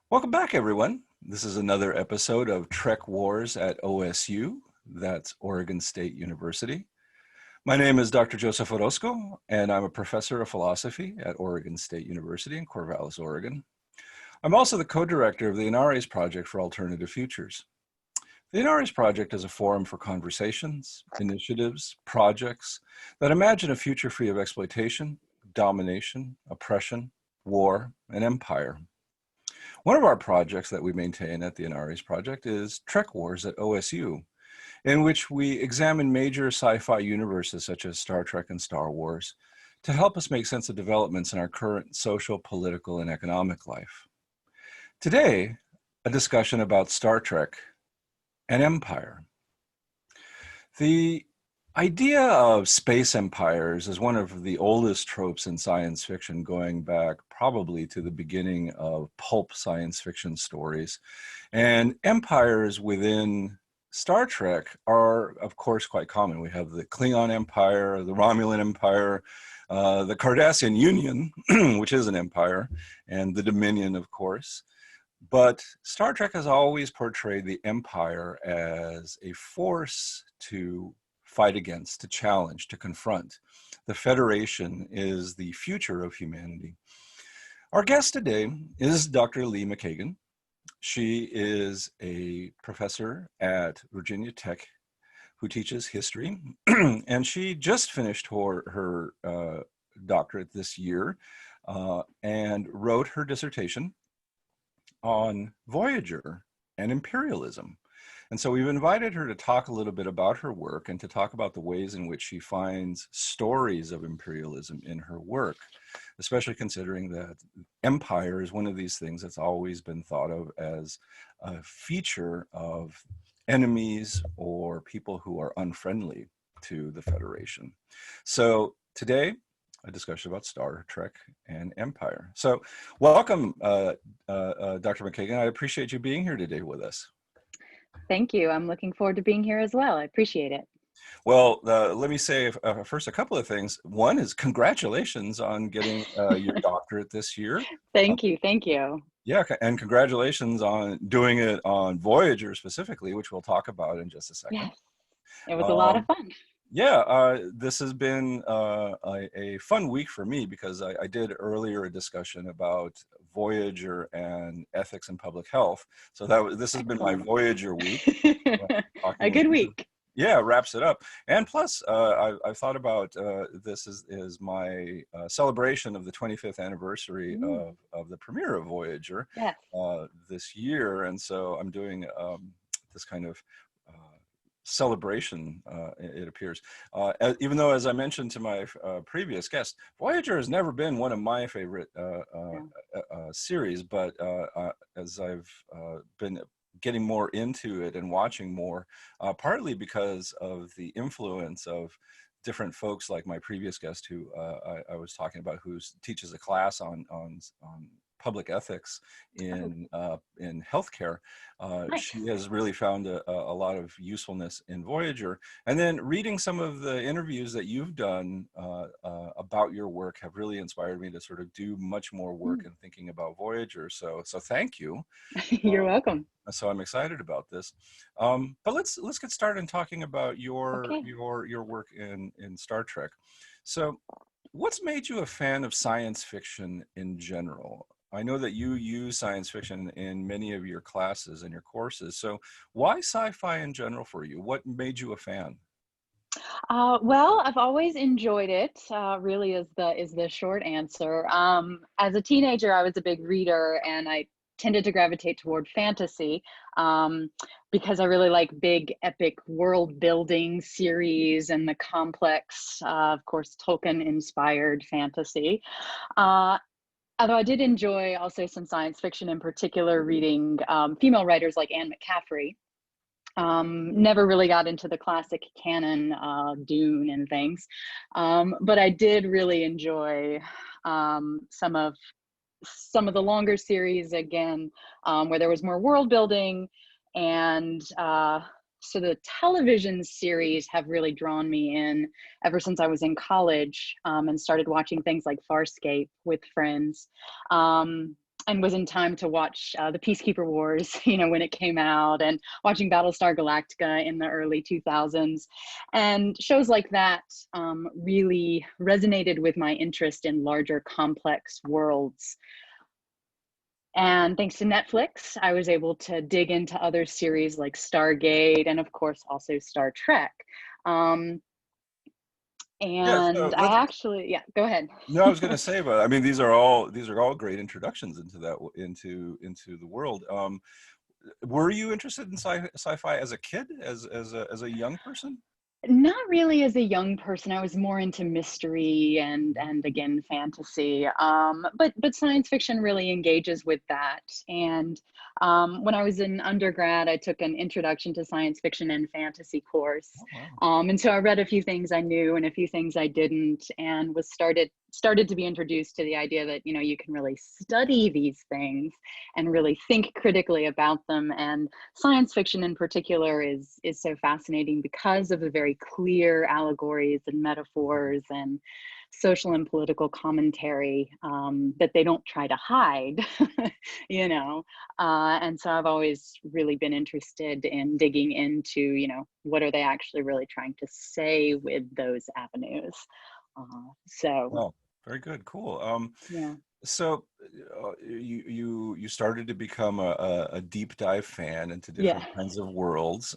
Welcome back, everyone. This is another episode of TrekWars at OSU, that's Oregon State University. My name is Dr. Joseph Orosco, and I'm a professor of philosophy at Oregon State University in Corvallis, Oregon. I'm also the co-director of the Anarres Project for Alternative Futures. The Anarres Project is a forum for conversations, initiatives, projects that imagine a future free of exploitation, domination, oppression, war, and empire. One of our projects that we maintain at the Anarres Project is TrekWars at OSU, in which we examine major sci-fi universes such as Star Trek and Star Wars to help us make sense of developments in our current social, political, and economic life. Today, a discussion about Star Trek and empire. The idea of space empires is one of the oldest tropes in science fiction, going back probably to the beginning of pulp science fiction stories. And empires within Star Trek are, of course, quite common. We have the Klingon Empire, the Romulan Empire, the Cardassian Union, which is an empire, and the Dominion, of course. But Star Trek has always portrayed the empire as a force to fight against, to challenge, to confront. The Federation is the future of humanity. Our guest today is Dr. Leigh McKagan. She is a professor at Virginia Tech who teaches history, and she just finished her doctorate this year and wrote her dissertation on Voyager and imperialism. And so we've invited her to talk a little bit about her work and to talk about the ways in which she finds stories of imperialism in her work, especially considering that empire is one of these things that's always been thought of as a feature of enemies or people who are unfriendly to the Federation. So today, a discussion about Star Trek and empire. So welcome, Dr. McKagan. I appreciate you being here today with us. Thank you. I'm looking forward to being here as well. I appreciate it. Well, let me say first a couple of things. One is congratulations on getting your doctorate this year. Thank you. Thank you. Yeah, and congratulations on doing it on Voyager specifically, which we'll talk about in just a second. Yes, it was a lot of fun. Yeah, this has been a fun week for me because I did earlier a discussion about Voyager and ethics and public health. So this has been my Voyager week. A good week. Yeah, wraps it up. And plus, I've thought about this is my celebration of the 25th anniversary of the premiere of Voyager this year. And so I'm doing this kind of celebration, it appears. Even though, as I mentioned to my previous guest, Voyager has never been one of my favorite series, but as I've been getting more into it and watching more, partly because of the influence of different folks like my previous guest who I was talking about, who teaches a class on public ethics in healthcare. Nice. She has really found a lot of usefulness in Voyager. And then reading some of the interviews that you've done about your work have really inspired me to sort of do much more work in thinking about Voyager. So thank you. You're welcome. So I'm excited about this. But let's get started in talking about your work in Star Trek. So what's made you a fan of science fiction in general? I know that you use science fiction in many of your classes and your courses. So why sci-fi in general for you? What made you a fan? Well, I've always enjoyed it. Really, is the short answer. As a teenager, I was a big reader, and I tended to gravitate toward fantasy because I really like big, epic world-building series and the complex, of course, Tolkien-inspired fantasy. Although I did enjoy also some science fiction, in particular reading female writers like Anne McCaffrey. Never really got into the classic canon, Dune and things, but I did really enjoy some of the longer series again, where there was more world building, and so the television series have really drawn me in ever since I was in college and started watching things like Farscape with friends. and was in time to watch the Peacekeeper Wars, when it came out, and watching Battlestar Galactica in the early 2000s. And shows like that really resonated with my interest in larger, complex worlds. And thanks to Netflix, I was able to dig into other series like Stargate and, of course, also Star Trek. Um, Yeah, so and I let's. actually, yeah, go ahead. No, I was going to say, but I mean, these are all great introductions into into the world. Were you interested in sci-fi as a kid, as a young person? Not really as a young person. I was more into mystery and again fantasy. But science fiction really engages with that. And when I was in undergrad, I took an introduction to science fiction and fantasy course. Oh, wow. And so I read a few things I knew and a few things I didn't, and was started to be introduced to the idea that you can really study these things and really think critically about them. And science fiction in particular is so fascinating because of the very clear allegories and metaphors and social and political commentary that they don't try to hide. And so I've always really been interested in digging into what are they actually really trying to say with those avenues. So Well, very good, cool. yeah. So you started to become a deep dive fan into Yeah. different kinds of worlds.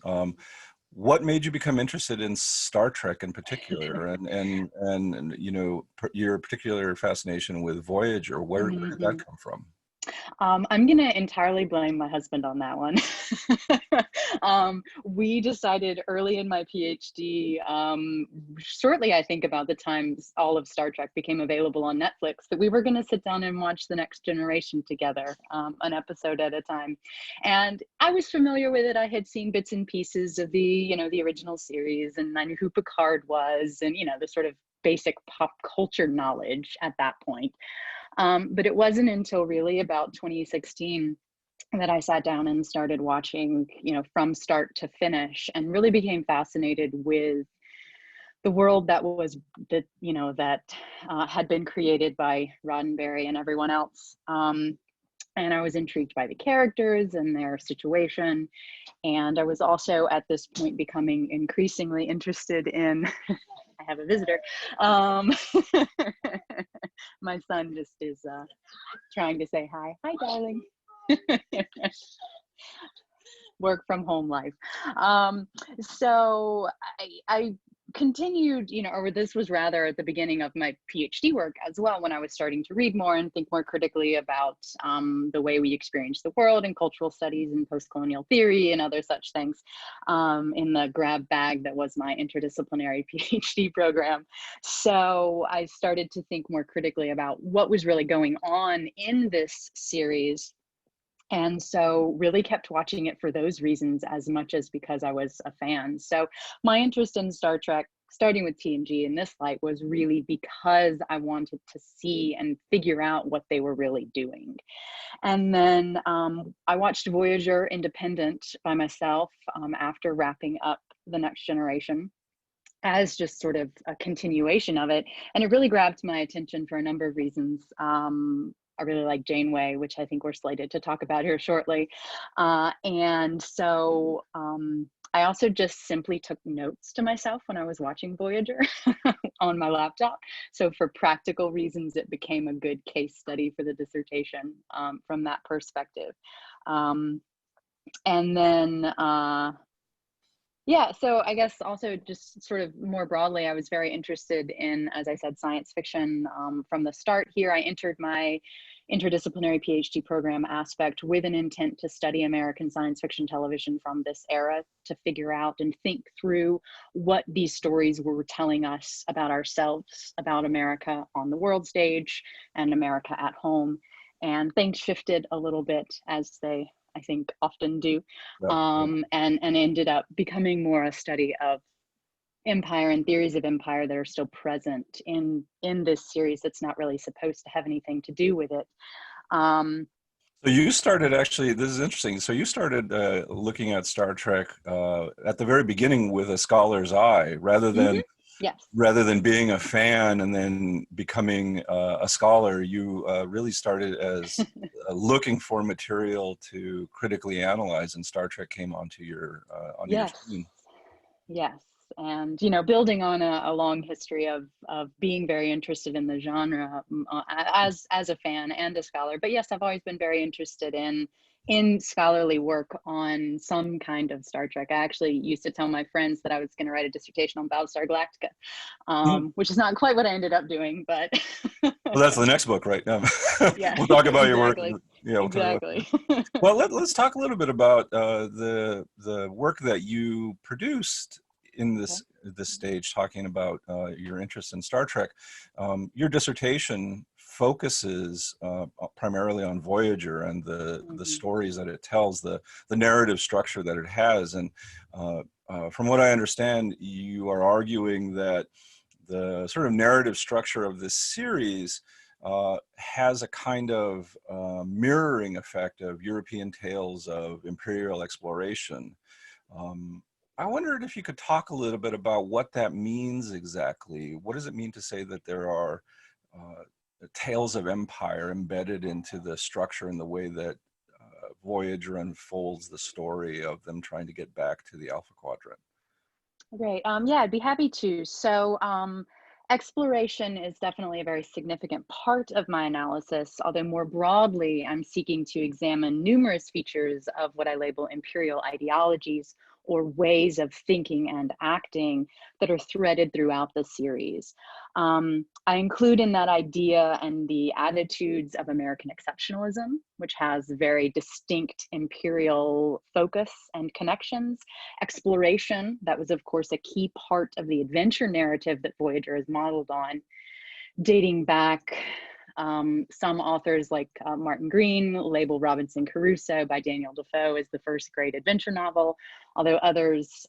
What made you become interested in Star Trek in particular, and your particular fascination with Voyager? Where did that Mhm. come from? I'm going to entirely blame my husband on that one. We decided early in my PhD, shortly, I think, about the time all of Star Trek became available on Netflix, that we were going to sit down and watch The Next Generation together, an episode at a time. And I was familiar with it. I had seen bits and pieces of the original series, and I knew who Picard was, and, the sort of basic pop culture knowledge at that point. But it wasn't until really about 2016 that I sat down and started watching, from start to finish, and really became fascinated with the world that had been created by Roddenberry and everyone else. And I was intrigued by the characters and their situation. And I was also at this point becoming increasingly interested in, I have a visitor. Um, my son just is trying to say hi. Hi, darling. Work from home life. So I continued, or this was rather at the beginning of my PhD work as well, when I was starting to read more and think more critically about the way we experience the world in cultural studies and post-colonial theory and other such things, in the grab bag that was my interdisciplinary PhD program. So I started to think more critically about what was really going on in this series, and so really kept watching it for those reasons as much as because I was a fan. So my interest in Star Trek, starting with TNG in this light, was really because I wanted to see and figure out what they were really doing. And then I watched Voyager independent by myself after wrapping up The Next Generation, as just sort of a continuation of it. And it really grabbed my attention for a number of reasons. I really like Janeway, which I think we're slated to talk about here shortly. And so I also just simply took notes to myself when I was watching Voyager on my laptop. So for practical reasons, it became a good case study for the dissertation from that perspective. And then yeah, so I guess also just sort of more broadly, I was very interested in, as I said, science fiction from the start here. I entered my interdisciplinary PhD program aspect with an intent to study American science fiction television from this era, to figure out and think through what these stories were telling us about ourselves, about America on the world stage and America at home. And things shifted a little bit, as they, I think, often do, Yeah. and ended up becoming more a study of empire and theories of empire that are still present in this series that's not really supposed to have anything to do with it. So you started, actually, this is interesting. So you started looking at Star Trek at the very beginning with a scholar's eye, Mhm. Yes. rather than being a fan and then becoming a scholar. You really started as looking for material to critically analyze, and Star Trek came onto onto your Yes. screen. Yes. And, you know, building on a long history of being very interested in the genre as a fan and a scholar. But yes, I've always been very interested in scholarly work on some kind of Star Trek. I actually used to tell my friends that I was going to write a dissertation on Battlestar Galactica, which is not quite what I ended up doing, but Well, that's the next book, right? yeah, We'll talk about your work. exactly, Yeah, we'll talk about exactly. well, let's talk a little bit about the work that you produced in Okay. this stage, talking about your interest in Star Trek. Your dissertation focuses primarily on Voyager and the Mhm. stories that it tells, the narrative structure that it has, and from what I understand, you are arguing that the sort of narrative structure of this series has a kind of mirroring effect of European tales of imperial exploration. Um, I wondered if you could talk a little bit about what that means exactly. What does it mean to say that there are tales of empire embedded into the structure and the way that Voyager unfolds the story of them trying to get back to the Alpha Quadrant? Great. Yeah, I'd be happy to. So, exploration is definitely a very significant part of my analysis, although more broadly, I'm seeking to examine numerous features of what I label imperial ideologies or ways of thinking and acting that are threaded throughout the series. I include in that idea and the attitudes of American exceptionalism, which has very distinct imperial focus and connections. Exploration, that was, of course, a key part of the adventure narrative that Voyager is modeled on, dating back. Some authors like Martin Green label Robinson Crusoe by Daniel Defoe as the first great adventure novel, although others,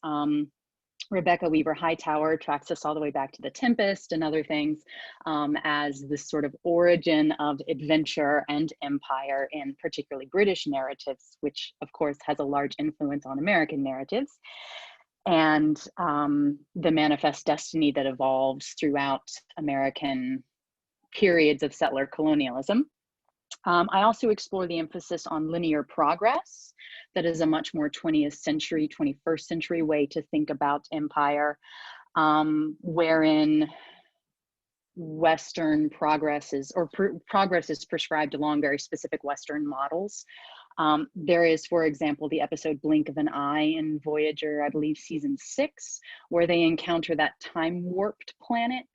Rebecca Weaver Hightower, tracks us all the way back to The Tempest and other things, as this sort of origin of adventure and empire in particularly British narratives, which of course has a large influence on American narratives, and the manifest destiny that evolves throughout American periods of settler colonialism. I also explore the emphasis on linear progress. That is a much more 20th century, 21st century way to think about empire, wherein Western progress is, or progress is prescribed along very specific Western models. There is, for example, the episode Blink of an Eye in Voyager, I believe season 6, where they encounter that time warped planet,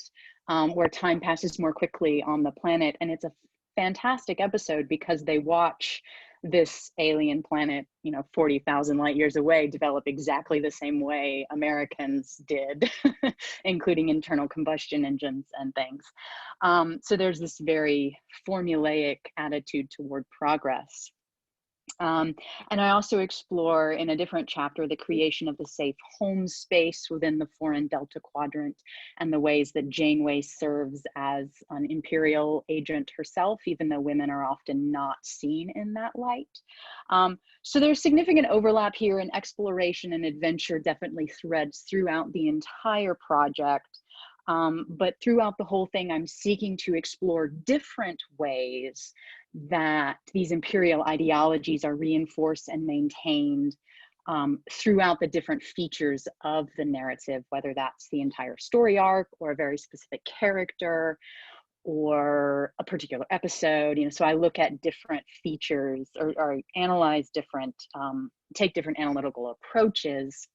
where time passes more quickly on the planet. And it's a fantastic episode because they watch this alien planet, 40,000 light years away, develop exactly the same way Americans did, including internal combustion engines and things. So there's this very formulaic attitude toward progress. And I also explore in a different chapter the creation of the safe home space within the foreign Delta Quadrant and the ways that Janeway serves as an imperial agent herself, even though women are often not seen in that light. So there's significant overlap here, and exploration and adventure definitely threads throughout the entire project. But throughout the whole thing, I'm seeking to explore different ways that these imperial ideologies are reinforced and maintained throughout the different features of the narrative, whether that's the entire story arc or a very specific character or a particular episode. So I look at different features or analyze different, take different analytical approaches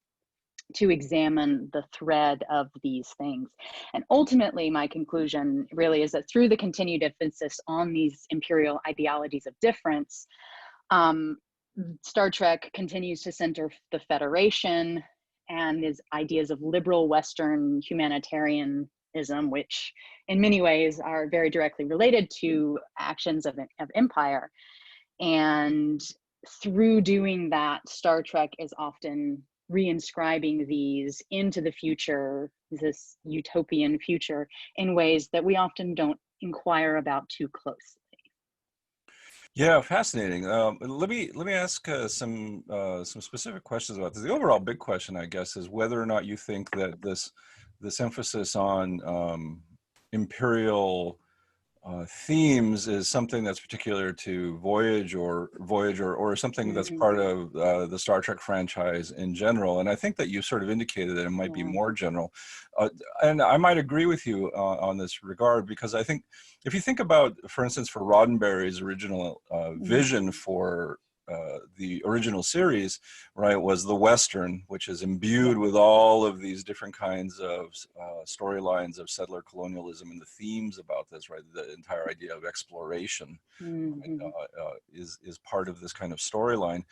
to examine the thread of these things. And ultimately, my conclusion really is that through the continued emphasis on these imperial ideologies of difference, Star Trek continues to center the Federation and these ideas of liberal Western humanitarianism, which in many ways are very directly related to actions of empire. And through doing that, Star Trek is often reinscribing these into the future, this utopian future, in ways that we often don't inquire about too closely. Yeah, fascinating. Let me ask some specific questions about this. The overall big question, I guess, is whether or not you think that this emphasis on imperial themes is something that's particular to Voyager, or something that's Hmm. part of the Star Trek franchise in general. And I think that you sort of indicated that it might be Yeah. more general. And I might agree with you on this regard, because I think if you think about, for instance, for Roddenberry's original vision Hmm. for the original series, right, was the Western, which is imbued Yeah. with all of these different kinds of storylines of settler colonialism, and the themes about this, right, the entire idea of exploration, right, Hmm. is part of this kind of storyline.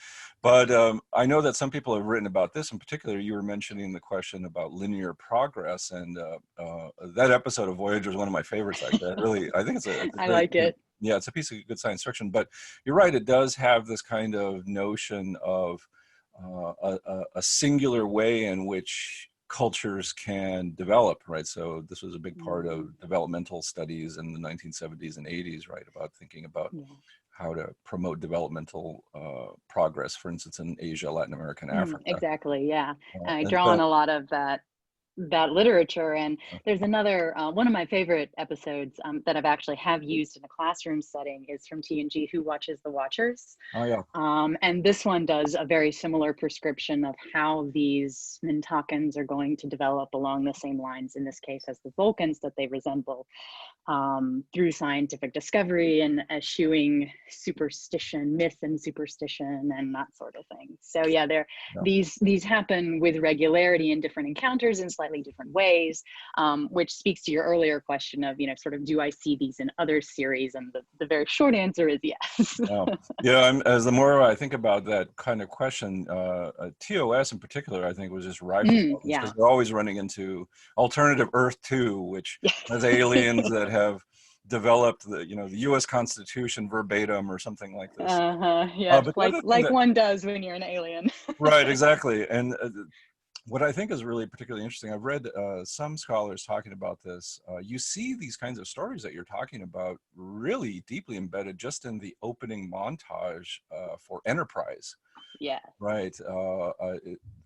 But I know that some people have written about this. In particular, you were mentioning the question about linear progress, and that episode of Voyager is one of my favorites. Actually, I think it's a I very like it. yeah, it's a piece of good science fiction. But you're right, it does have this kind of notion of a singular way in which cultures can develop, right? So this was a big part Hmm. of developmental studies in the 1970s and 80s, right? About thinking about Yeah. how to promote developmental progress, for instance, in Asia, Latin America, and Africa. Exactly. Yeah. I And draw on so, a lot of that literature. And there's another one of my favorite episodes that I've actually have used in a classroom setting is from TNG, Who Watches the Watchers. oh yeah, And this one does a very similar prescription of how these Mintakans are going to develop along the same lines, in this case, as the Vulcans that they resemble, through scientific discovery and eschewing superstition, myth and superstition, and that sort of thing. So yeah, yeah. these happen with regularity in different encounters in slightly different ways, which speaks to your earlier question of, sort of, do I see these in other series? And the very short answer is yes. Yeah, yeah. As the more I think about that kind of question, TOS in particular, I think was just rife with problems, because Yeah. they're always running into alternative Earth 2, which has Yes. aliens that have developed the U.S. Constitution verbatim or something like this. Uh-huh. Yes, But the like other thing like that, one does when you're an alien. right, exactly, and what I think is really particularly interesting, I've read some scholars talking about this. You see these kinds of stories that you're talking about really deeply embedded just in the opening montage for Enterprise, Yeah. right?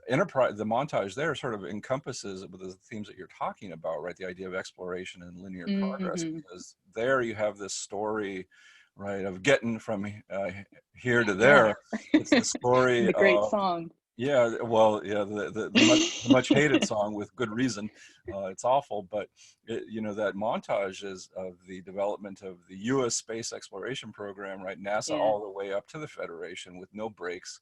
Enterprise, the montage there sort of encompasses the themes that you're talking about, right? The idea of exploration and linear progress, Hmm. because there you have this story, right, of getting from here to Yeah. there. It's the story The great of, song. yeah, well, yeah, the much hated song with good reason. It's awful, but that montage is of the development of the U.S. space exploration program, right? NASA Yeah. all the way up to the Federation with no breaks.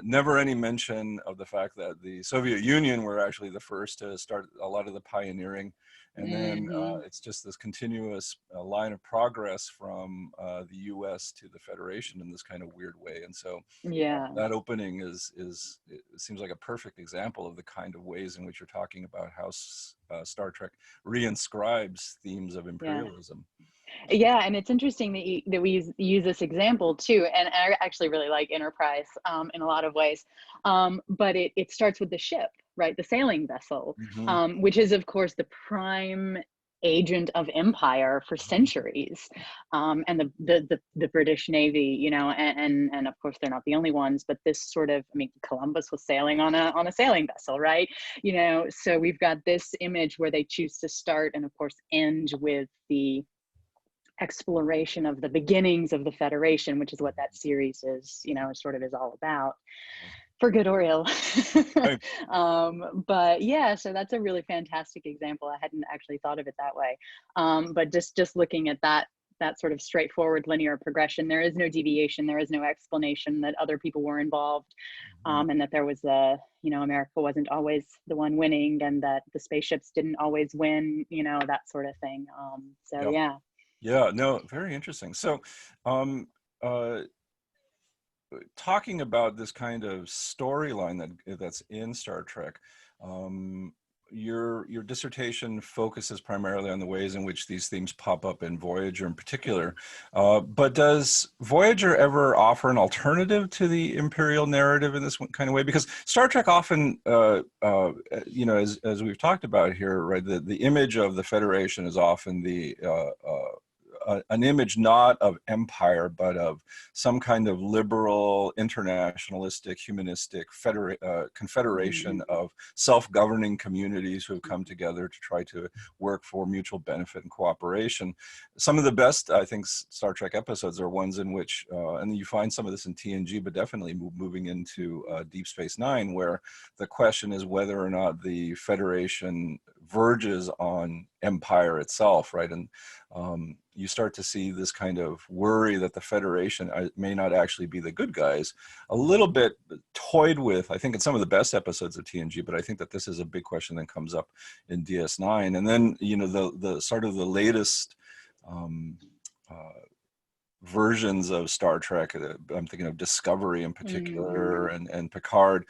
Never any mention of the fact that the Soviet Union were actually the first to start a lot of the pioneering. And then Hmm. it's just this continuous line of progress from the U.S. to the Federation in this kind of weird way. And so Yeah. that opening it seems like a perfect example of the kind of ways in which you're talking about how Star Trek reinscribes themes of Yeah. imperialism. Yeah, and it's interesting that we use this example too, and I actually really like Enterprise in a lot of ways. But it starts with the ship, right? The sailing vessel, Hmm. which is of course the prime agent of empire for centuries, and the British Navy, and of course they're not the only ones, but this sort of, I mean, Columbus was sailing on a sailing vessel, right? So we've got this image where they choose to start and of course end with the exploration of the beginnings of the Federation, which is what that series is, sort of is all about, for good or ill. Right. But yeah, so that's a really fantastic example. I hadn't actually thought of it that way. But just looking at that sort of straightforward linear progression, there is no deviation, there is no explanation that other people were involved, Mhm. and that there was America wasn't always the one winning, and that the spaceships didn't always win, that sort of thing. So Yeah. yeah. Yeah. No, very interesting. So, um, uh, talking about this kind of storyline that's in Star Trek, um, your dissertation focuses primarily on the ways in which these themes pop up in Voyager in particular. But does Voyager ever offer an alternative to the imperial narrative in this kind of way? Because Star Trek often, as we've talked about here, right, the image of the Federation is often the an image not of empire, but of some kind of liberal, internationalistic, humanistic confederation of self-governing communities who have come together to try to work for mutual benefit and cooperation. Some of the best, I think, Star Trek episodes are ones in which, and you find some of this in TNG, but definitely moving into Deep Space Nine, where the question is whether or not the Federation verges on empire itself, right? And you start to see this kind of worry that the Federation may not actually be the good guys, a little bit toyed with, I think, in some of the best episodes of TNG, but I think that this is a big question that comes up in DS9. And then, you know, the sort of the latest versions of Star Trek, I'm thinking of Discovery in particular, and Picard,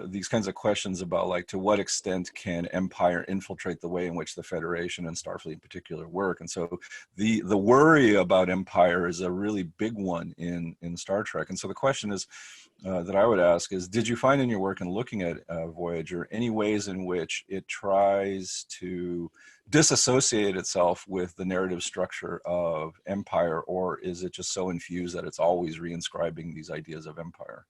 these kinds of questions about, like, to what extent can empire infiltrate the way in which the Federation and Starfleet in particular work. And so the worry about empire is a really big one in Star Trek. And so the question is, that I would ask is, did you find in your work in looking at Voyager any ways in which it tries to disassociate itself with the narrative structure of empire, or is it just so infused that it's always reinscribing these ideas of empire?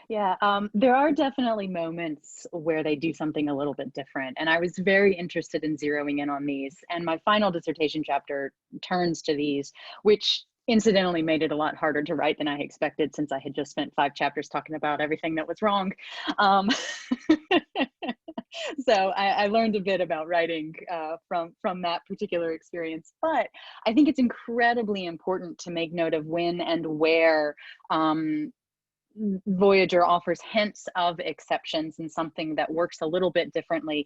Yeah, there are definitely moments where they do something a little bit different. And I was very interested in zeroing in on these. And my final dissertation chapter turns to these, which incidentally made it a lot harder to write than I expected, since I had just spent 5 chapters talking about everything that was wrong. So I learned a bit about writing from that particular experience. But I think it's incredibly important to make note of when and where Voyager offers hints of exceptions and something that works a little bit differently.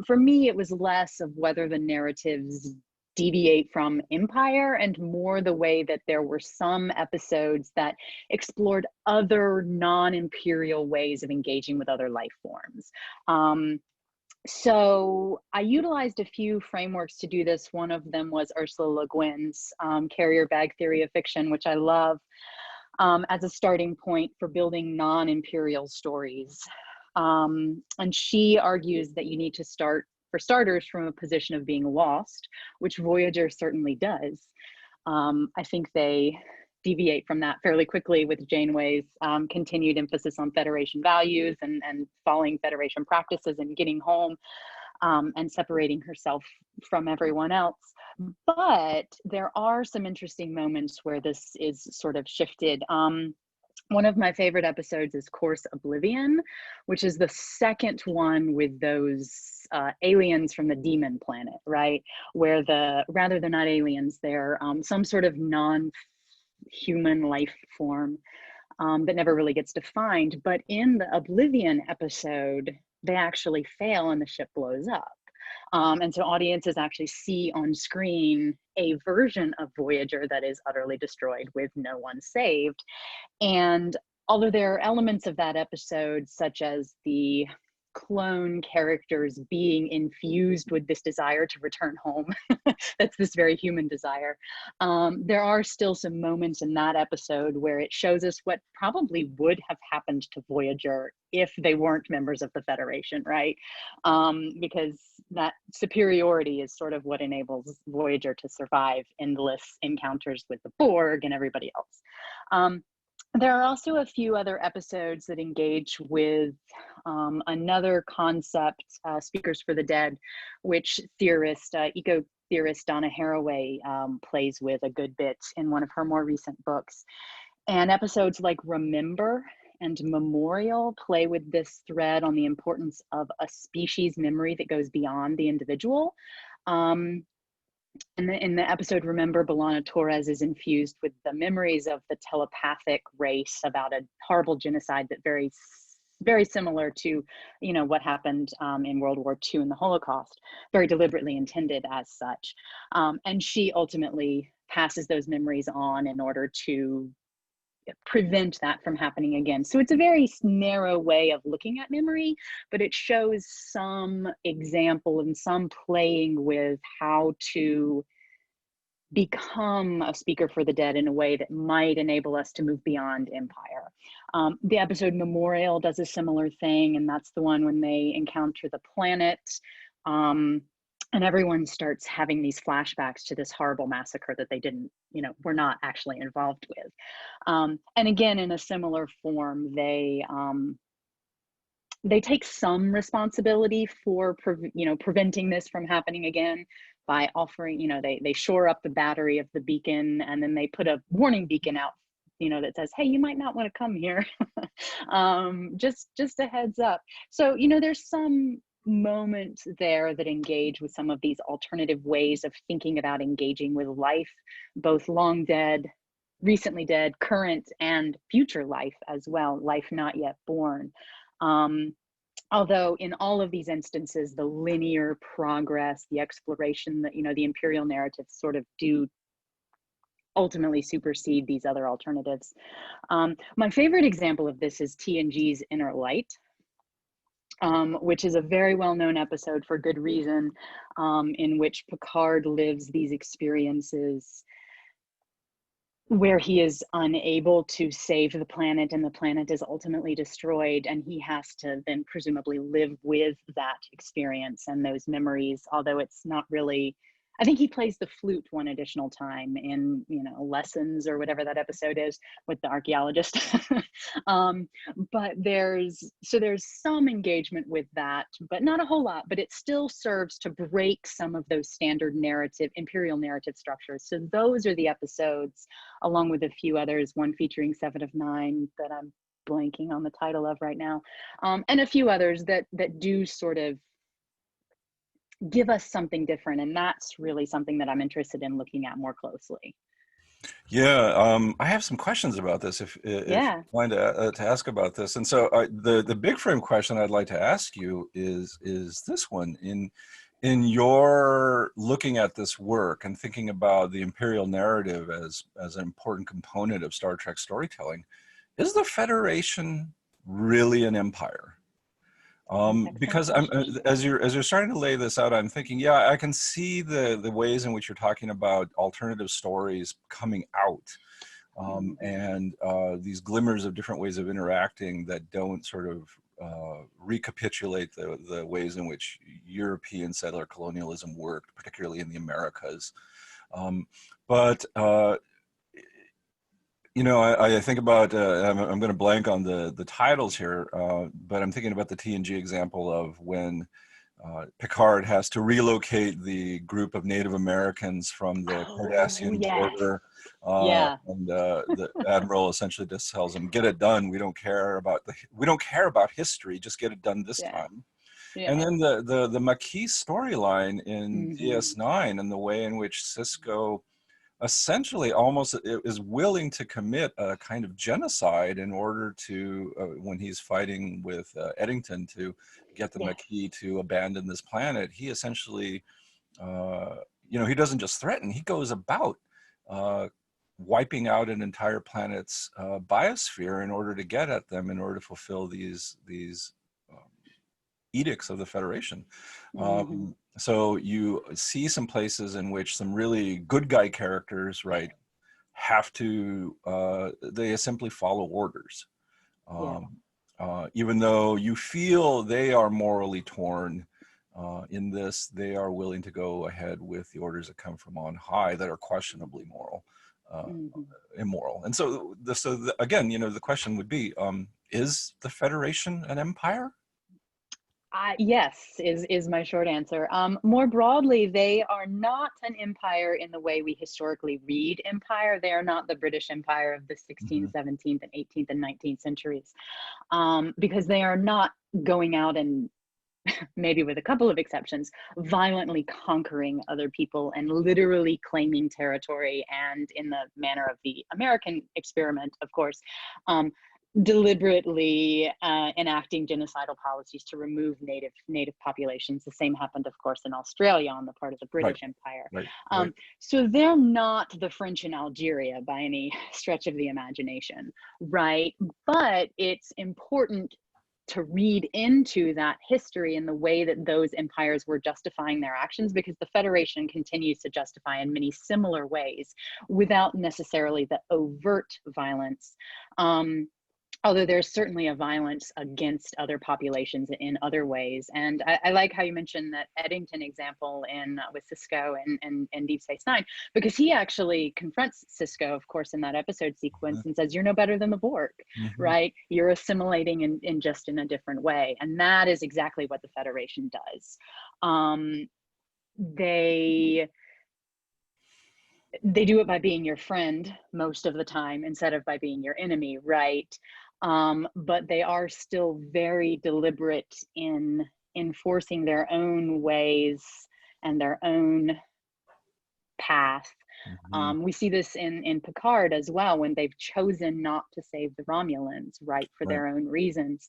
For me, it was less of whether the narratives deviate from empire and more the way that there were some episodes that explored other non-imperial ways of engaging with other life forms. So I utilized a few frameworks to do this. One of them was Ursula Le Guin's carrier bag theory of fiction, which I love, as a starting point for building non-imperial stories. And she argues that you need to start, for starters, from a position of being lost, which Voyager certainly does. I think they deviate from that fairly quickly with Janeway's continued emphasis on Federation values and following Federation practices and getting home and separating herself from everyone else. But there are some interesting moments where this is sort of shifted. One of my favorite episodes is Course Oblivion, which is the second one with those aliens from the demon planet, right? Where rather they're not aliens, they're some sort of non-human life form that never really gets defined. But in the Oblivion episode, they actually fail and the ship blows up. And so audiences actually see on screen a version of Voyager that is utterly destroyed with no one saved. And although there are elements of that episode, such as the clone characters being infused with this desire to return home, that's this very human desire, there are still some moments in that episode where it shows us what probably would have happened to Voyager if they weren't members of the Federation, right? Because that superiority is sort of what enables Voyager to survive endless encounters with the Borg and everybody else. There are also a few other episodes that engage with another concept, Speakers for the Dead, which eco-theorist Donna Haraway plays with a good bit in one of her more recent books. And episodes like Remember and Memorial play with this thread on the importance of a species memory that goes beyond the individual. In the episode Remember, B'Elanna Torres is infused with the memories of the telepathic race about a horrible genocide that very similar to, you know, what happened in World War II and the Holocaust, very deliberately intended as such. And she ultimately passes those memories on in order to prevent that from happening again. So it's a very narrow way of looking at memory, but it shows some example and some playing with how to become a speaker for the dead in a way that might enable us to move beyond empire. The episode Memorial does a similar thing, and that's the one when they encounter the planet and everyone starts having these flashbacks to this horrible massacre that they didn't, were not actually involved with. And again, in a similar form, they take some responsibility for preventing this from happening again by offering, they shore up the battery of the beacon, and then they put a warning beacon out, that says, hey, you might not want to come here. Just a heads up. So there's some moments there that engage with some of these alternative ways of thinking about engaging with life, both long dead, recently dead, current, and future life as well, life not yet born. Although in all of these instances, the linear progress, the exploration, that the imperial narratives sort of do ultimately supersede these other alternatives. My favorite example of this is TNG's Inner Light, which is a very well-known episode for good reason, in which Picard lives these experiences where he is unable to save the planet, and the planet is ultimately destroyed, and he has to then presumably live with that experience and those memories, although it's not really, I think he plays the flute one additional time in, Lessons or whatever that episode is with the archaeologist. But there's some engagement with that, but not a whole lot, but it still serves to break some of those standard imperial narrative structures. So those are the episodes, along with a few others, one featuring Seven of Nine that I'm blanking on the title of right now, and a few others that do sort of give us something different, and that's really something that I'm interested in looking at more closely. Yeah, I have some questions about this. If Yeah. you want to ask about this, and so the big frame question I'd like to ask you is this one: in your looking at this work and thinking about the imperial narrative as an important component of Star Trek storytelling, is the Federation really an empire? Because as you're starting to lay this out, I'm thinking, yeah, I can see the ways in which you're talking about alternative stories coming out, and these glimmers of different ways of interacting that don't sort of recapitulate the ways in which European settler colonialism worked, particularly in the Americas. But I think about, I'm going to blank on the titles here, but I'm thinking about the TNG example of when Picard has to relocate the group of Native Americans from the Cardassian border. Yeah. And the Admiral essentially just tells them, get it done. We don't care about history. Just get it done this time. Yeah. And then the Maquis storyline in Mm-hmm. DS9 and the way in which Sisko essentially almost is willing to commit a kind of genocide in order to, when he's fighting with Eddington to get the Maquis to abandon this planet, he essentially, he doesn't just threaten, he goes about wiping out an entire planet's biosphere in order to get at them, in order to fulfill these edicts of the Federation. Mm-hmm. So you see some places in which some really good guy characters, right, have to, they simply follow orders. Even though you feel they are morally torn, in this, they are willing to go ahead with the orders that come from on high that are questionably immoral. And so, again, the question would be, is the Federation an empire? Yes, is my short answer. More broadly, they are not an empire in the way we historically read empire. They are not the British Empire of the 16th, 17th, and 18th and 19th centuries, because they are not going out and, maybe with a couple of exceptions, violently conquering other people and literally claiming territory, and in the manner of the American experiment, of course, deliberately enacting genocidal policies to remove native populations. The same happened, of course, in Australia on the part of the British Empire. Right. So they're not the French in Algeria by any stretch of the imagination, right? But it's important to read into that history in the way that those empires were justifying their actions, because the Federation continues to justify in many similar ways without necessarily the overt violence. Although there's certainly a violence against other populations in other ways. And I like how you mentioned that Eddington example in with Cisco and Deep Space Nine, because he actually confronts Cisco, of course, in that episode sequence and says, "You're no better than the Borg, Mm-hmm. right? You're assimilating in just in a different way." And that is exactly what the Federation does. They do it by being your friend most of the time instead of by being your enemy, right? But they are still very deliberate in enforcing their own ways and their own path. Mm-hmm. We see this in Picard as well, when they've chosen not to save the Romulans, right, for Right. their own reasons.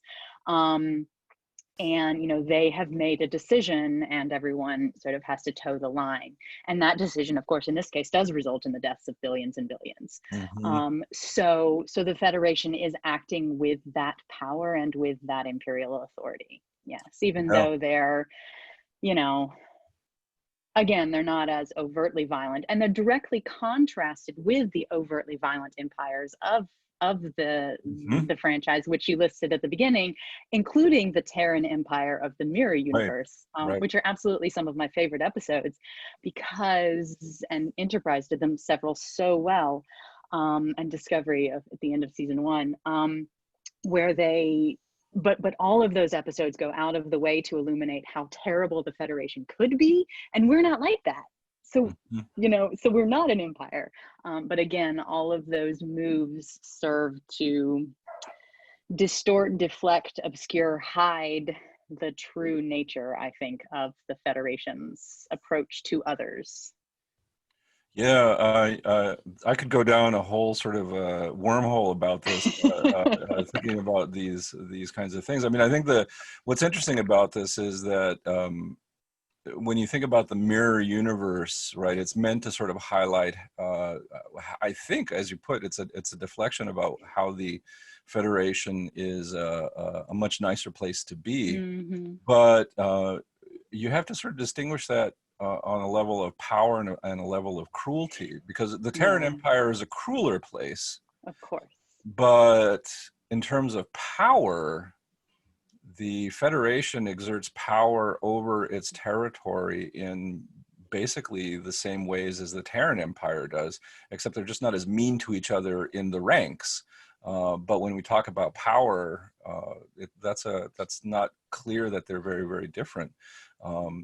And they have made a decision and everyone sort of has to toe the line, and that decision, of course, in this case does result in the deaths of billions and billions. Mm-hmm. So the Federation is acting with that power and with that imperial authority, yes, even Yeah. though they're, you know again, they're not as overtly violent, and they're directly contrasted with the overtly violent empires of Mm-hmm. the franchise, which you listed at the beginning, including the Terran Empire of the Mirror Right. Universe, Right. which are absolutely some of my favorite episodes, because and Enterprise did them several so well, and Discovery at the end of season one, where they but all of those episodes go out of the way to illuminate how terrible the Federation could be, and we're not like that. So Mm-hmm. so we're not an empire, but again, all of those moves serve to distort, deflect, obscure, hide the true nature, I think, of the Federation's approach to others. Yeah, I could go down a whole sort of wormhole about this, thinking about these kinds of things. I mean, I think what's interesting about this is that when you think about the mirror universe, right? It's meant to sort of highlight. I think, as you put, it's a deflection about how the Federation is a much nicer place to be, Mm-hmm. but you have to sort of distinguish that on a level of power and a level of cruelty, because the Terran Yeah, Empire is a crueler place, of course. but in terms of power, the Federation exerts power over its territory in basically the same ways as the Terran Empire does, except they're just not as mean to each other in the ranks. But when we talk about power, that's not clear that they're very, very different.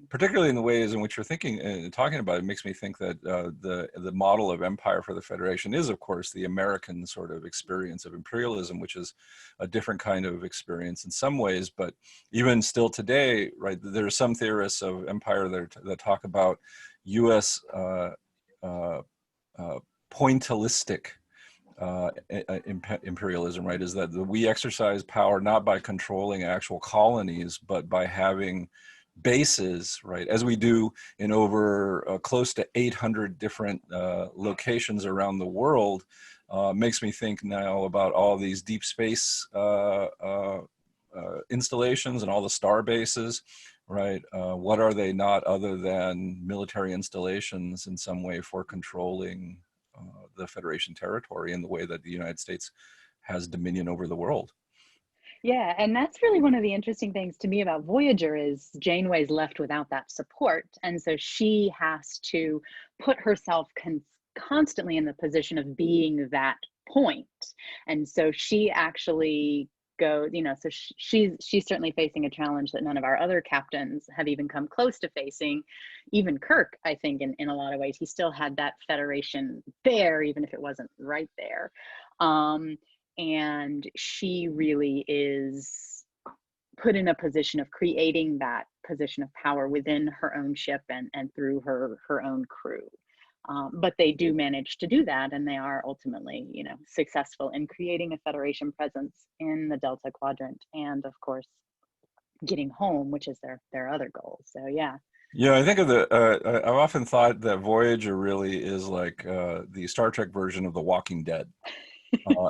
Particularly in the ways in which you're thinking and talking about it, makes me think that the model of empire for the Federation is, of course, the American sort of experience of imperialism, which is a different kind of experience in some ways. But even still today, right, there are some theorists of empire that talk about U.S. Uh, pointillistic imperialism, right? Is that we exercise power not by controlling actual colonies, but by having bases, right, as we do in over close to 800 different locations around the world. Makes me think now about all these deep space installations and all the star bases, right? What are they not other than military installations in some way for controlling the Federation territory in the way that the United States has dominion over the world? Yeah, and that's really one of the interesting things to me about Voyager is Janeway's left without that support, and so she has to put herself constantly in the position of being that point, and so she actually goes, so she's certainly facing a challenge that none of our other captains have even come close to facing. Even Kirk, I think, in a lot of ways, he still had that Federation there, even if it wasn't right there. And she really is put in a position of creating that position of power within her own ship and through her own crew. But they do manage to do that, and they are ultimately, successful in creating a Federation presence in the Delta Quadrant, and of course, getting home, which is their other goal. So yeah. Yeah, I think of I've often thought that Voyager really is like the Star Trek version of The Walking Dead.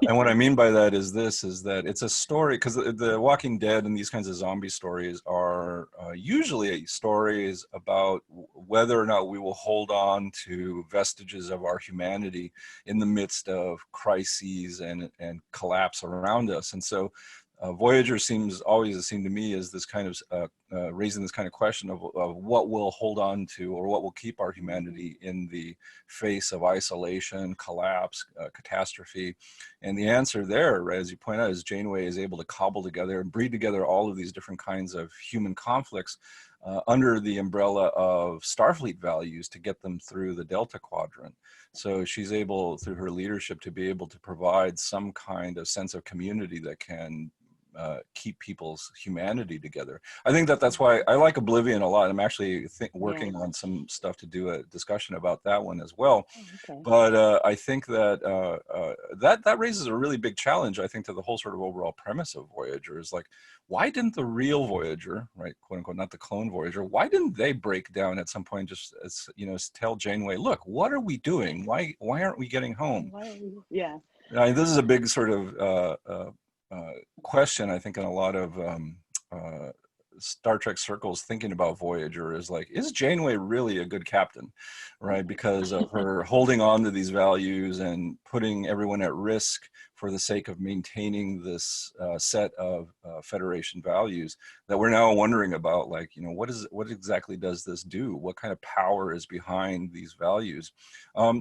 And what I mean by that is this, is that it's a story, because the Walking Dead and these kinds of zombie stories are usually stories about whether or not we will hold on to vestiges of our humanity in the midst of crises and collapse around us. And so Voyager always seemed to me as this kind of raising this kind of question of what will hold on to, or what will keep our humanity in the face of isolation, collapse, catastrophe. And the answer there, right, as you point out, is Janeway is able to cobble together and breed together all of these different kinds of human conflicts under the umbrella of Starfleet values to get them through the Delta Quadrant. So she's able, through her leadership, to be able to provide some kind of sense of community that can keep people's humanity together. I think that's why I like Oblivion a lot. I'm actually working Yes. on some stuff to do a discussion about that one as well. Oh, okay. But I think that that raises a really big challenge, I think, to the whole sort of overall premise of Voyager. Is like, why didn't the real Voyager, right, quote unquote, not the clone Voyager, why didn't they break down at some point, just as, you know, tell Janeway, look, what are we doing? Why aren't we getting home? Why are we? Yeah. This is a big sort of question, I think, in a lot of Star Trek circles thinking about Voyager, is like, is Janeway really a good captain, right? Because of her holding on to these values and putting everyone at risk for the sake of maintaining this set of Federation values that we're now wondering about, like, you know, what exactly does this do? What kind of power is behind these values?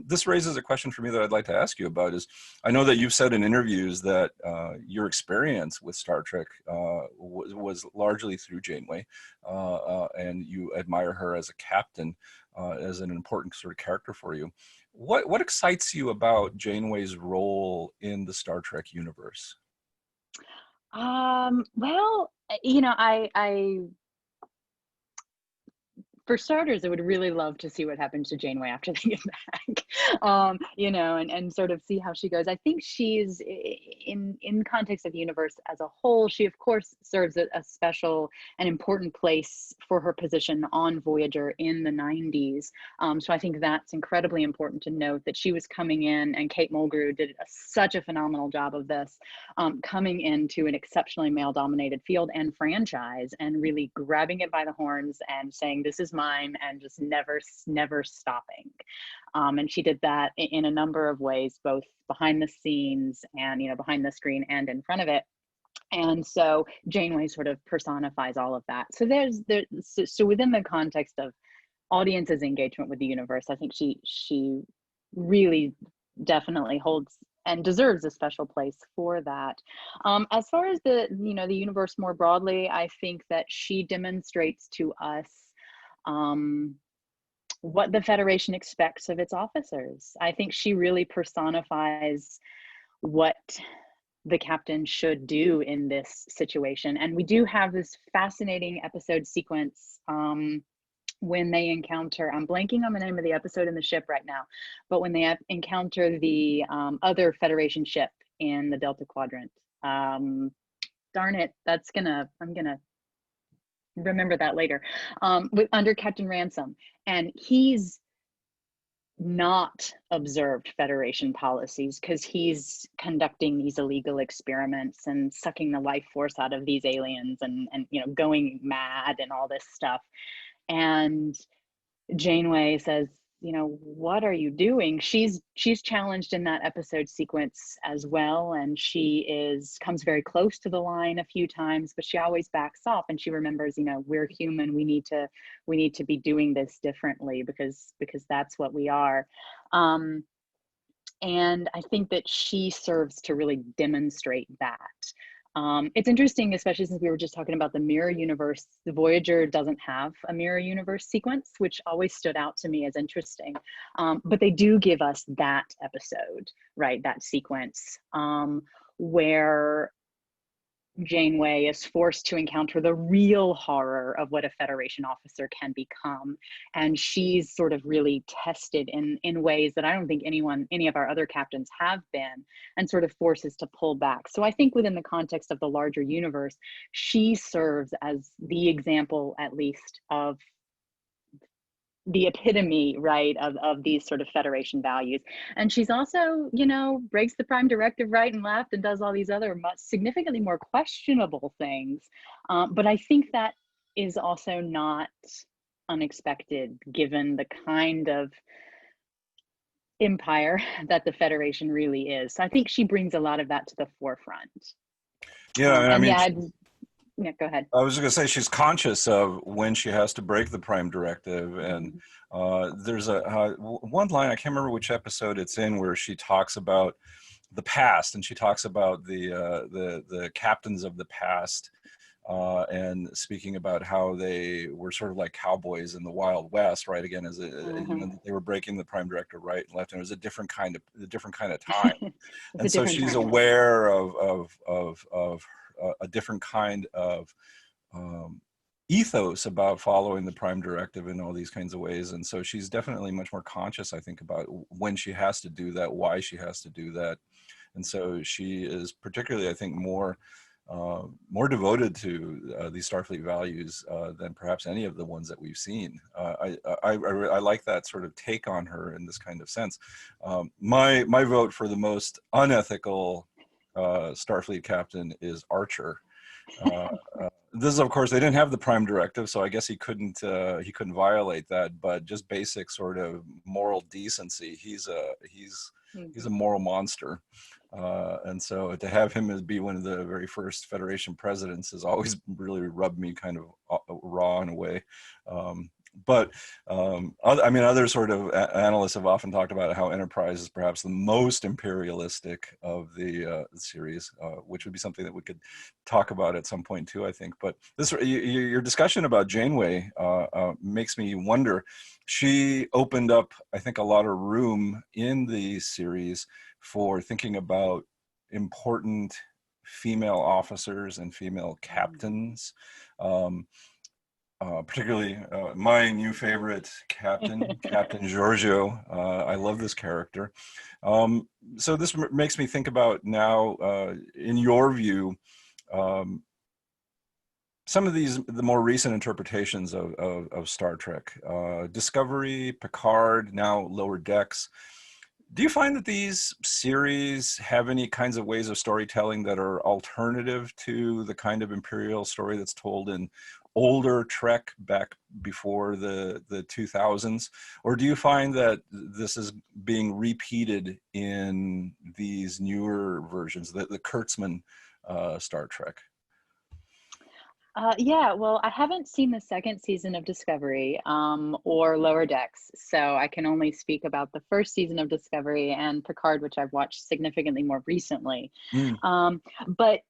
This raises a question for me that I'd like to ask you about. Is, I know that you've said in interviews that your experience with Star Trek was largely through Janeway, and you admire her as a captain, as an important sort of character for you. What excites you about Janeway's role in the Star Trek universe? Well, you know, I for starters, I would really love to see what happens to Janeway after they get back, you know, and sort of see how she goes. I think she's in context of the universe as a whole. She of course serves a special and important place for her position on Voyager in the 90s. So I think that's incredibly important to note, that she was coming in, and Kate Mulgrew did such a phenomenal job of this, coming into an exceptionally male-dominated field and franchise, and really grabbing it by the horns and saying, "This is mine," and just never stopping. And she did that in a number of ways, both behind the scenes and, you know, behind the screen and in front of it. And so Janeway sort of personifies all of that. So so within the context of audience's engagement with the universe, I think she really definitely holds and deserves a special place for that. As far as the, you know, the universe more broadly, I think that she demonstrates to us um, what the Federation expects of its officers. I think she really personifies what the captain should do in this situation. And we do have this fascinating episode sequence when they encounter, I'm blanking on the name of the episode in the ship right now, but when they encounter the other Federation ship in the Delta Quadrant. Darn it, I'm gonna remember that later, under Captain Ransom. And he's not observed Federation policies because he's conducting these illegal experiments and sucking the life force out of these aliens, and you know, going mad and all this stuff. And Janeway says, you know, what are you doing? She's challenged in that episode sequence as well, and she comes very close to the line a few times, but she always backs off, and she remembers, you know, we're human. We need to be doing this differently because that's what we are. And I think that she serves to really demonstrate that. It's interesting, especially since we were just talking about the mirror universe. The Voyager doesn't have a mirror universe sequence, which always stood out to me as interesting. But they do give us that episode, right? That sequence where Janeway is forced to encounter the real horror of what a Federation officer can become. And she's sort of really tested in ways that I don't think any of our other captains have been, and sort of forces to pull back. So I think within the context of the larger universe, she serves as the example, at least, of the epitome, right, of these sort of Federation values. And she's also, you know, breaks the Prime Directive right and left and does all these other significantly more questionable things. But I think that is also not unexpected given the kind of empire that the Federation really is. So I think she brings a lot of that to the forefront. Yeah, and I And mean, yeah, yeah, go ahead. I was going to say she's conscious of when she has to break the Prime Directive, and there's one line, I can't remember which episode it's in, where she talks about the past, and she talks about the captains of the past, and speaking about how they were sort of like cowboys in the Wild West, right? Again, as you know, they were breaking the Prime Directive right and left, and it was a different kind of time. It's a And so different she's time. aware of a different kind of ethos about following the Prime Directive in all these kinds of ways. And so she's definitely much more conscious, I think, about when she has to do that, why she has to do that. And so she is particularly, I think, more devoted to these Starfleet values than perhaps any of the ones that we've seen. I like that sort of take on her in this kind of sense. My vote for the most unethical Starfleet captain is Archer. This is, of course, they didn't have the Prime Directive, so I guess he couldn't violate that. But just basic sort of moral decency, he's a moral monster. And so to have him as be one of the very first Federation presidents has always really rubbed me kind of raw in a way. I mean, other sort of analysts have often talked about how Enterprise is perhaps the most imperialistic of the series, which would be something that we could talk about at some point too, I think. But this, your discussion about Janeway makes me wonder. She opened up, I think, a lot of room in the series for thinking about important female officers and female captains. Particularly my new favorite captain, Captain Giorgio. I love this character. So this makes me think about now, in your view, some of the more recent interpretations of Star Trek, Discovery, Picard, now Lower Decks. Do you find that these series have any kinds of ways of storytelling that are alternative to the kind of imperial story that's told in older Trek back before the 2000s? Or do you find that this is being repeated in these newer versions, the Kurtzman Star Trek? Yeah, well, I haven't seen the second season of Discovery or Lower Decks, so I can only speak about the first season of Discovery and Picard, which I've watched significantly more recently. But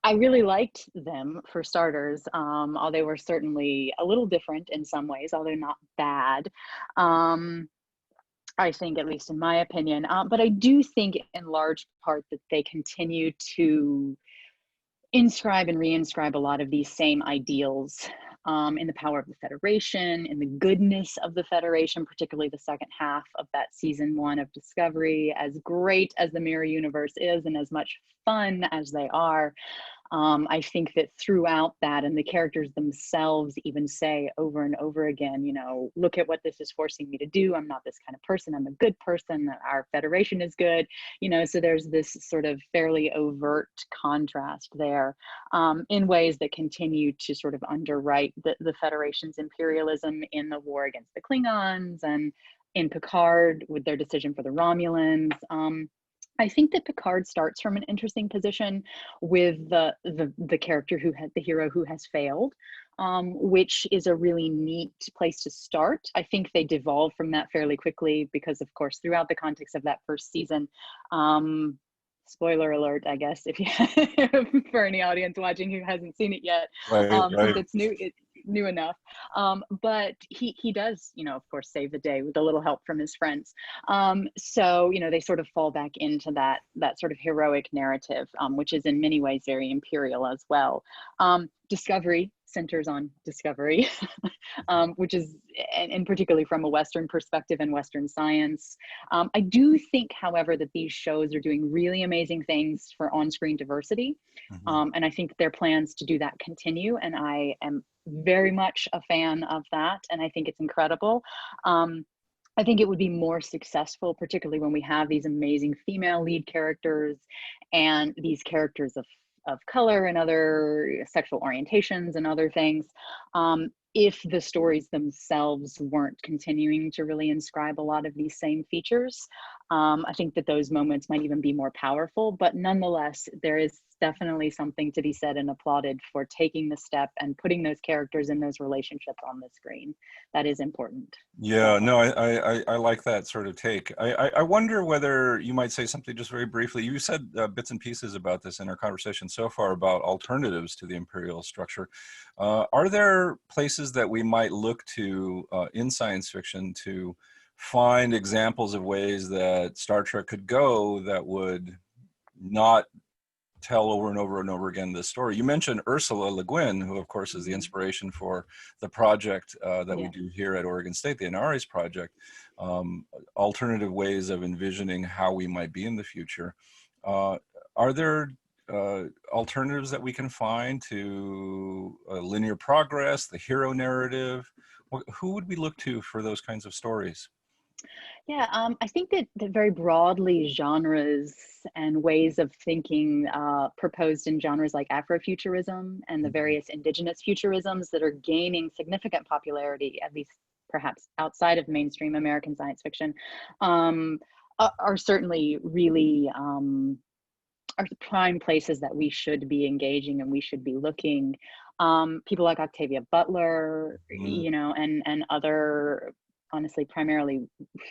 I really liked them, for starters, although they were certainly a little different in some ways, although not bad. I think, at least in my opinion. But I do think in large part that they continue to inscribe and reinscribe a lot of these same ideals in the power of the Federation, in the goodness of the Federation, particularly the second half of that season 1 of Discovery. As great as the Mirror Universe is and as much fun as they are, I think that throughout that, and the characters themselves even say over and over again, you know, look at what this is forcing me to do. I'm not this kind of person. I'm a good person. Our Federation is good. You know, so there's this sort of fairly overt contrast there in ways that continue to sort of underwrite the Federation's imperialism in the war against the Klingons, and in Picard with their decision for the Romulans. I think that Picard starts from an interesting position with the character the hero who has failed, which is a really neat place to start. I think they devolve from that fairly quickly because, of course, throughout the context of that first season, spoiler alert, I guess, if you for any audience watching who hasn't seen it yet, Right. since it's new enough. But he does, you know, of course, save the day with a little help from his friends. So, you know, they sort of fall back into that sort of heroic narrative, which is in many ways very imperial as well. Discovery centers on discovery, which is, and particularly from a Western perspective and Western science. I do think, however, that these shows are doing really amazing things for on-screen diversity. And I think their plans to do that continue. And I am very much a fan of that, and I think it's incredible. I think it would be more successful, particularly when we have these amazing female lead characters and these characters of color and other sexual orientations and other things. If the stories themselves weren't continuing to really inscribe a lot of these same features, I think that those moments might even be more powerful. But nonetheless, there is definitely something to be said and applauded for taking the step and putting those characters and those relationships on the screen. That is important. Yeah, no, I like that sort of take. I wonder whether you might say something just very briefly. You said bits and pieces about this in our conversation so far about alternatives to the imperial structure. Are there places that we might look to in science fiction to find examples of ways that Star Trek could go that would not tell over and over and over again this story? You mentioned Ursula Le Guin, who of course is the inspiration for the project that we do here at Oregon State, the Anarres Project, alternative ways of envisioning how we might be in the future. Are there alternatives that we can find to linear progress, the hero narrative? Who would we look to for those kinds of stories? Yeah, I think that very broadly genres and ways of thinking proposed in genres like Afrofuturism and the various indigenous futurisms that are gaining significant popularity, at least perhaps outside of mainstream American science fiction, are certainly really are prime places that we should be engaging and we should be looking. People like Octavia Butler, you know, and other, honestly, primarily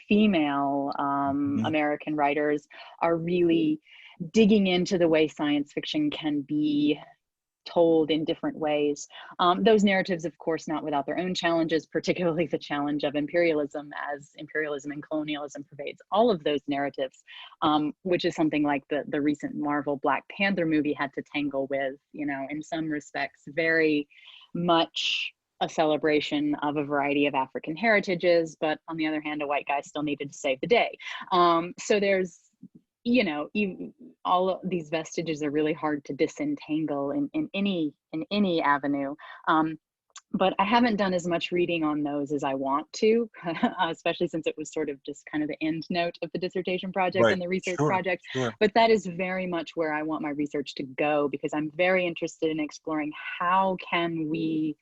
female American writers are really digging into the way science fiction can be told in different ways. Those narratives, of course, not without their own challenges, particularly the challenge of imperialism, as imperialism and colonialism pervades all of those narratives, which is something like the recent Marvel Black Panther movie had to tangle with, you know, in some respects, very much a celebration of a variety of African heritages, but on the other hand, a white guy still needed to save the day. So there's, you know, all of these vestiges are really hard to disentangle in any avenue. But I haven't done as much reading on those as I want to, especially since it was sort of just kind of the end note of the dissertation project Right. and the research Sure. project. Sure. But that is very much where I want my research to go, because I'm very interested in exploring how can we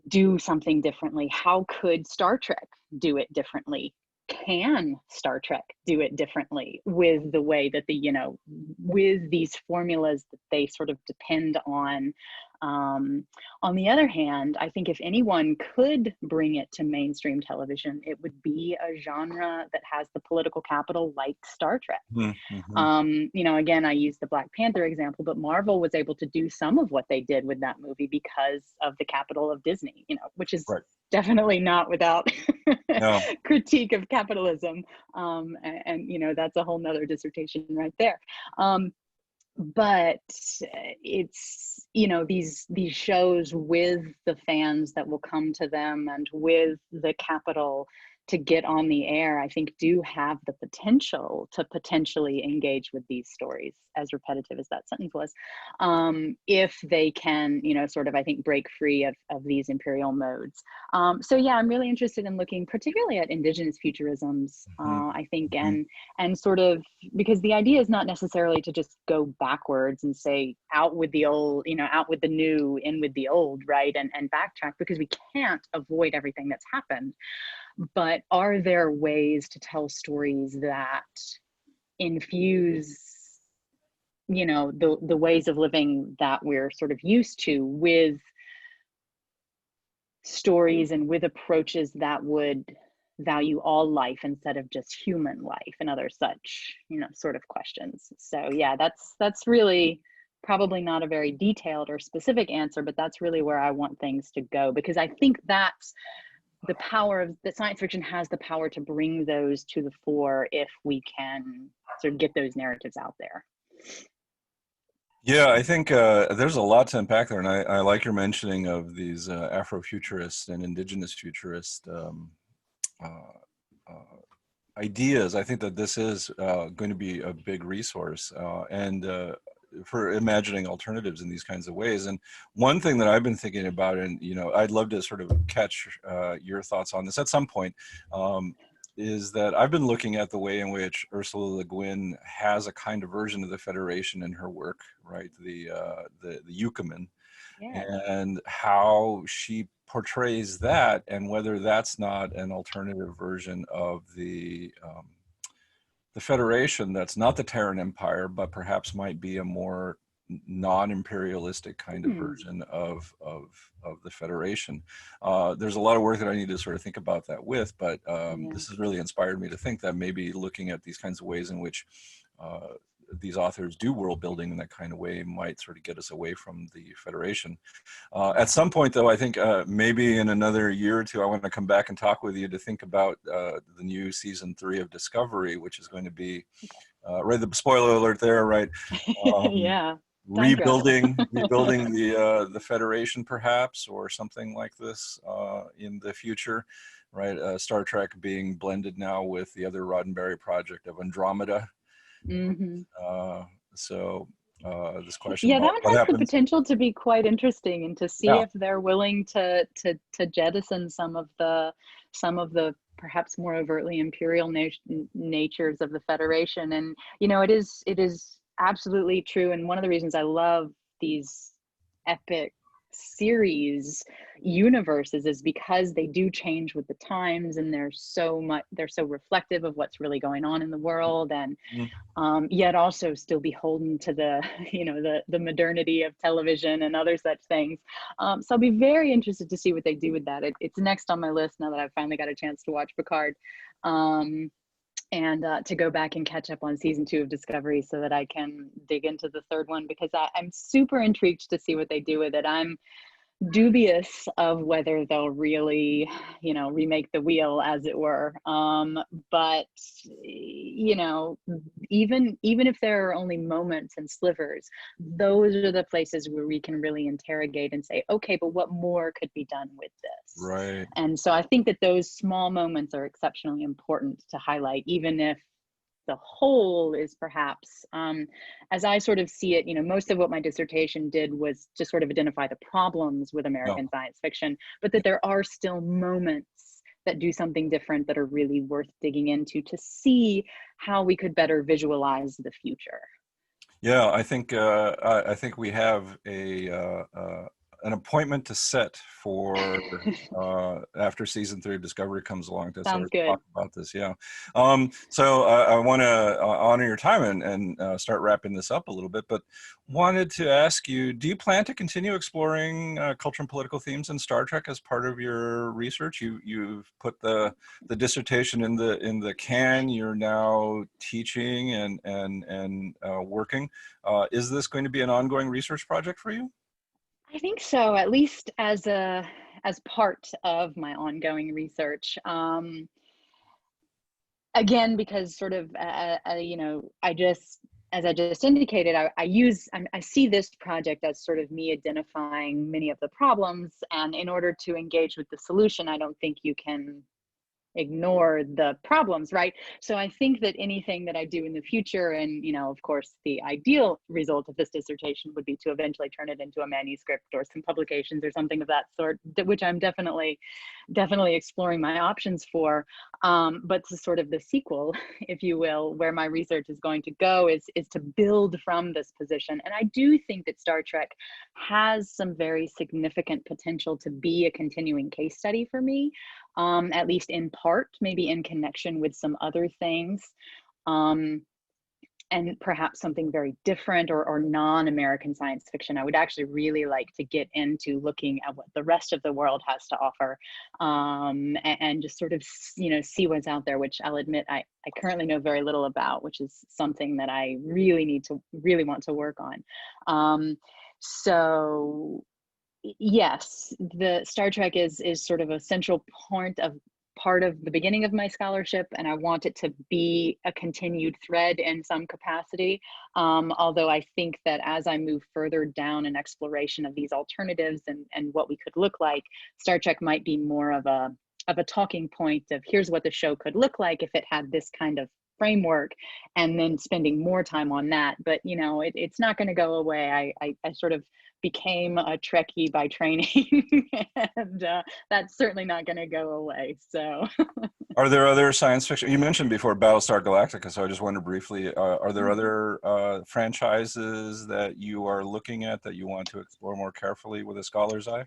do something differently? How could Star Trek do it differently? Can Star Trek do it differently with the way that you know, with these formulas that they sort of depend on? On the other hand, I think if anyone could bring it to mainstream television, it would be a genre that has the political capital like Star Trek. You know, again, I use the Black Panther example, but Marvel was able to do some of what they did with that movie because of the capital of Disney, you know, which is definitely not without critique of capitalism. And, you know, that's a whole nother dissertation right there. But it's, you know, these shows with the fans that will come to them and with the capital to get on the air, I think do have the potential to potentially engage with these stories, as repetitive as that sentence was, if they can, you know, sort of, I think, break free of these imperial modes. So yeah, I'm really interested in looking particularly at indigenous futurisms, I think, and sort of, because the idea is not necessarily to just go backwards and say out with the old, you know, out with the new, in with the old, right, and backtrack, because we can't avoid everything that's happened. But are there ways to tell stories that infuse, you know, the ways of living that we're sort of used to, with stories and with approaches that would value all life instead of just human life, and other such, you know, sort of questions? So yeah, that's really probably not a very detailed or specific answer, but that's really where I want things to go, because I think that's the power of that science fiction has the power to bring those to the fore if we can sort of get those narratives out there. Yeah, I think there's a lot to unpack there, and I like your mentioning of these Afrofuturist and indigenous futurist ideas. I think that this is going to be a big resource, and for imagining alternatives in these kinds of ways. And one thing that I've been thinking about, and I'd love to sort of catch your thoughts on this at some point, is that I've been looking at the way in which Ursula Le Guin has a kind of version of the Federation in her work, right? The Yuccaman, Yes. and how she portrays that, and whether that's not an alternative version of the Federation that's not the Terran Empire, but perhaps might be a more non-imperialistic kind of version of the Federation. There's a lot of work that I need to sort of think about that with, but this has really inspired me to think that maybe looking at these kinds of ways in which these authors do world building in that kind of way might sort of get us away from the Federation. At some point, though, I think maybe in another year or two, I want to come back and talk with you to think about the new season 3 of Discovery, which is going to be, right, the spoiler alert there, right? Yeah. Rebuilding the Federation, perhaps, or something like this in the future, right? Star Trek being blended now with the other Roddenberry project of Andromeda. So this question Yeah, about that one what has the happens. potential to be quite interesting, and to see Yeah. if they're willing to jettison some of the perhaps more overtly imperial natures of the Federation. And it is absolutely true. And one of the reasons I love these epic series universes is because they do change with the times, and they're so reflective of what's really going on in the world, and yet also still beholden to the the modernity of television and other such things. So I'll be very interested to see what they do with that. It's next on my list now that I've finally got a chance to watch Picard, and to go back and catch up on season 2 of Discovery, so that I can dig into the third one, because I'm super intrigued to see what they do with it. I'm dubious of whether they'll really remake the wheel, as it were, but even if there are only moments and slivers, those are the places where we can really interrogate and say, okay, but what more could be done with this? Right. And so I think that those small moments are exceptionally important to highlight, even if the whole is perhaps, as I sort of see it, most of what my dissertation did was to sort of identify the problems with American science fiction, but that there are still moments that do something different that are really worth digging into, to see how we could better visualize the future. Yeah, I think we have an appointment to set for after season 3 of Discovery comes along to sort Sounds of good. talk about this. Yeah. So I want to honor your time and start wrapping this up a little bit, but wanted to ask you, do you plan to continue exploring cultural and political themes in Star Trek as part of your research? You've put the dissertation in the can. You're now teaching and working. Is this going to be an ongoing research project for you? I think so, at least as part of my ongoing research. Again, because sort of, as I just indicated, I see this project as sort of me identifying many of the problems, and in order to engage with the solution, I don't think you can ignore the problems, right? So I think that anything that I do in the future, and of course the ideal result of this dissertation would be to eventually turn it into a manuscript or some publications or something of that sort, which I'm definitely exploring my options for. But to sort of the sequel, if you will, where my research is going to go is to build from this position. And I do think that Star Trek has some very significant potential to be a continuing case study for me, at least in part, maybe in connection with some other things, and perhaps something very different or non-American science fiction. I would actually really like to get into looking at what the rest of the world has to offer, and just sort of see what's out there, which I'll admit I currently know very little about, which is something that I really want to work on. So yes, the Star Trek is sort of a central part of the beginning of my scholarship, and I want it to be a continued thread in some capacity. Although I think that as I move further down an exploration of these alternatives and what we could look like, Star Trek might be more of a talking point of, here's what the show could look like if it had this kind of framework, and then spending more time on that. But you know, it's not going to go away. I sort of became a Trekkie by training, and that's certainly not going to go away. So. Are there other science fiction? You mentioned before Battlestar Galactica, so I just wonder briefly, are there other franchises that you are looking at that you want to explore more carefully with a scholar's eye?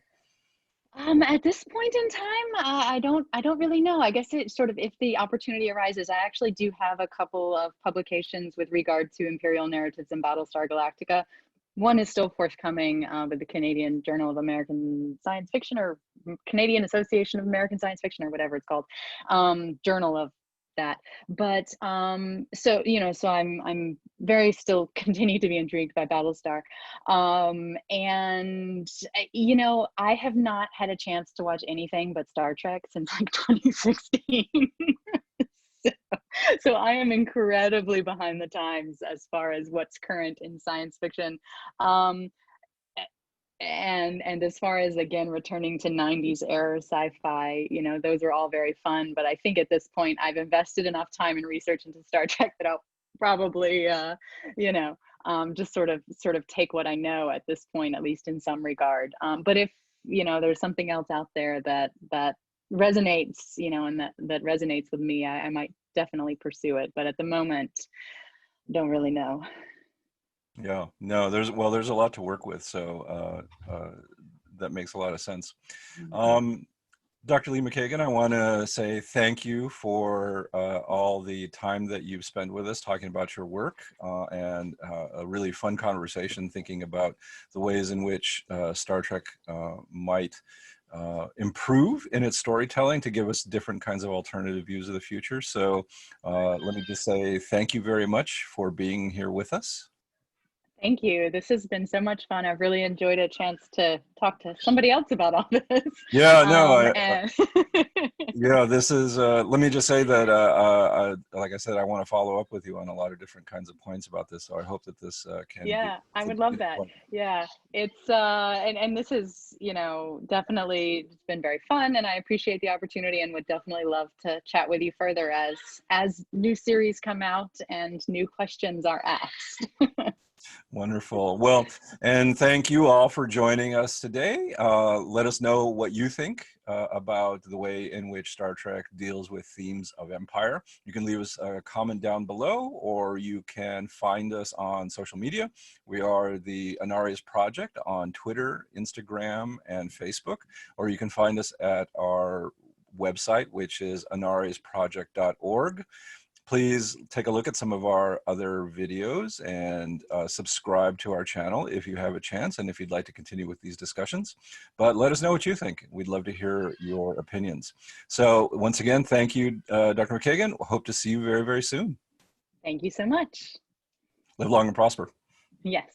At this point in time, I don't really know. I guess it sort of, if the opportunity arises, I actually do have a couple of publications with regard to imperial narratives in Battlestar Galactica. One is still forthcoming with the Canadian Journal of American Science Fiction, or Canadian Association of American Science Fiction, or whatever it's called, journal of that. But so you know, so I'm very still continue to be intrigued by Battlestar, and you know, I have not had a chance to watch anything but Star Trek since like 2016. so, so I am incredibly behind the times as far as what's current in science fiction. Um, and as far as, again, returning to 90s era sci-fi, you know, those are all very fun, but I think at this point I've invested enough time and research into Star Trek that I'll probably you know, just sort of take what I know at this point, at least in some regard. But if, you know, there's something else out there that resonates, you know, and that resonates with me, I might definitely pursue it, but at the moment don't really know. Yeah, no, there's a lot to work with, so that makes a lot of sense. Mhm. Um, Dr. Leigh McKagan, I want to say thank you for all the time that you've spent with us talking about your work, and a really fun conversation thinking about the ways in which Star Trek might improve in its storytelling to give us different kinds of alternative views of the future. So let me just say thank you very much for being here with us. Thank you. This has been so much fun. I've really enjoyed a chance to talk to somebody else about all this. Yeah, no, And yeah, this is, let me just say that, like I said, I want to follow up with you on a lot of different kinds of points about this. So I hope that this can be yeah, I would love continued. that. Yeah, it's and this is, you know, definitely it's been very fun, and I appreciate the opportunity, and would definitely love to chat with you further as new series come out and new questions are asked. Wonderful. Well, and thank you all for joining us today. Let us know what you think about the way in which Star Trek deals with themes of empire. You can leave us a comment down below, or you can find us on social media. We are the Anarres Project on Twitter, Instagram, and Facebook, or you can find us at our website, which is anarresproject.org. Please take a look at some of our other videos and subscribe to our channel if you have a chance and if you'd like to continue with these discussions. But let us know what you think. We'd love to hear your opinions. So once again, thank you, Dr. McKagan. Hope to see you very, very soon. Thank you so much. Live long and prosper. Yes.